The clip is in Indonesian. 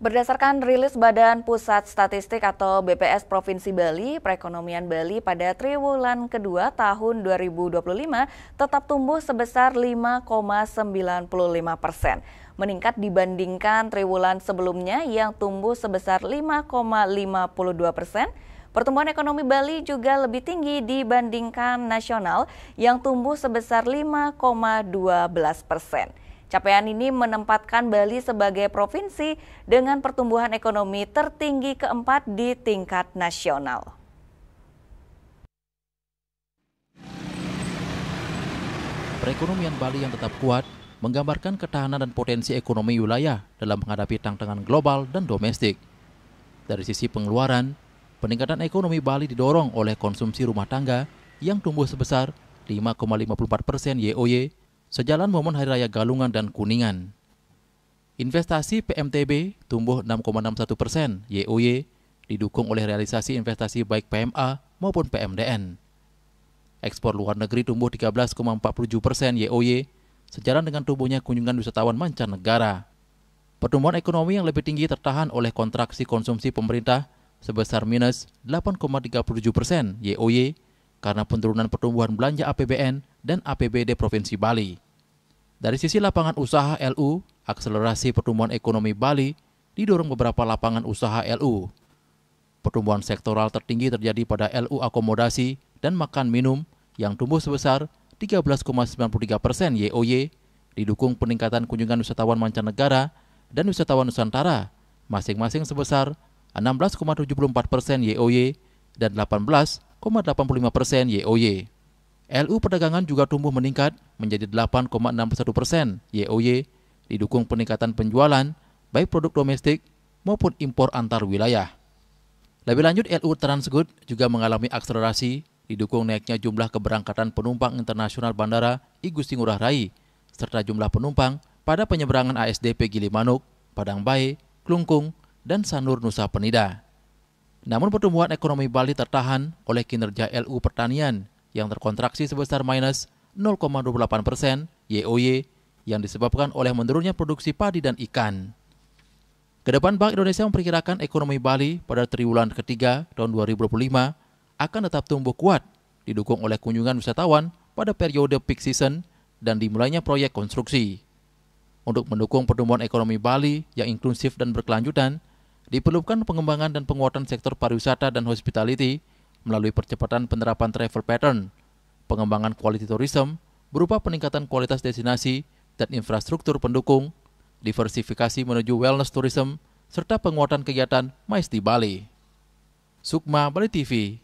Berdasarkan rilis Badan Pusat Statistik atau BPS Provinsi Bali, perekonomian Bali pada triwulan kedua tahun 2025 tetap tumbuh sebesar 5,95%, meningkat dibandingkan triwulan sebelumnya yang tumbuh sebesar 5,52%. Pertumbuhan ekonomi Bali juga lebih tinggi dibandingkan nasional yang tumbuh sebesar 5,12%. Capaian ini menempatkan Bali sebagai provinsi dengan pertumbuhan ekonomi tertinggi keempat di tingkat nasional. Perekonomian Bali yang tetap kuat menggambarkan ketahanan dan potensi ekonomi wilayah dalam menghadapi tantangan global dan domestik. Dari sisi pengeluaran, peningkatan ekonomi Bali didorong oleh konsumsi rumah tangga yang tumbuh sebesar 5,54% YoY, sejalan momen Hari Raya Galungan dan Kuningan. Investasi PMTB tumbuh 6,61% YoY, didukung oleh realisasi investasi baik PMA maupun PMDN. Ekspor luar negeri tumbuh 13,47% YoY, sejalan dengan tumbuhnya kunjungan wisatawan mancanegara. Pertumbuhan ekonomi yang lebih tinggi tertahan oleh kontraksi konsumsi pemerintah sebesar minus 8,37% YoY, karena penurunan pertumbuhan belanja APBN dan APBD Provinsi Bali. Dari sisi lapangan usaha LU, akselerasi pertumbuhan ekonomi Bali didorong beberapa lapangan usaha LU. Pertumbuhan sektoral tertinggi terjadi pada LU akomodasi dan makan minum yang tumbuh sebesar 13,93% YoY, didukung peningkatan kunjungan wisatawan mancanegara dan wisatawan Nusantara, masing-masing sebesar 16,74% YoY dan 18,85% YoY. LU perdagangan juga tumbuh meningkat menjadi 8,61% YoY, didukung peningkatan penjualan baik produk domestik maupun impor antar wilayah. Lebih lanjut, LU Transgood juga mengalami akselerasi, didukung naiknya jumlah keberangkatan penumpang internasional Bandara I Gusti Ngurah Rai, serta jumlah penumpang pada penyeberangan ASDP Gilimanuk, Padang Bae, Klungkung, dan Sanur Nusa Penida. Namun pertumbuhan ekonomi Bali tertahan oleh kinerja LU Pertanian yang terkontraksi sebesar minus 0,28% YoY yang disebabkan oleh menurunnya produksi padi dan ikan. Kedepan Bank Indonesia memperkirakan ekonomi Bali pada triwulan ketiga tahun 2025 akan tetap tumbuh kuat, didukung oleh kunjungan wisatawan pada periode peak season dan dimulainya proyek konstruksi. Untuk mendukung pertumbuhan ekonomi Bali yang inklusif dan berkelanjutan, diperlukan pengembangan dan penguatan sektor pariwisata dan hospitality melalui percepatan penerapan travel pattern, pengembangan quality tourism berupa peningkatan kualitas destinasi dan infrastruktur pendukung, diversifikasi menuju wellness tourism, serta penguatan kegiatan MICE di Bali. Sukma, Bali TV.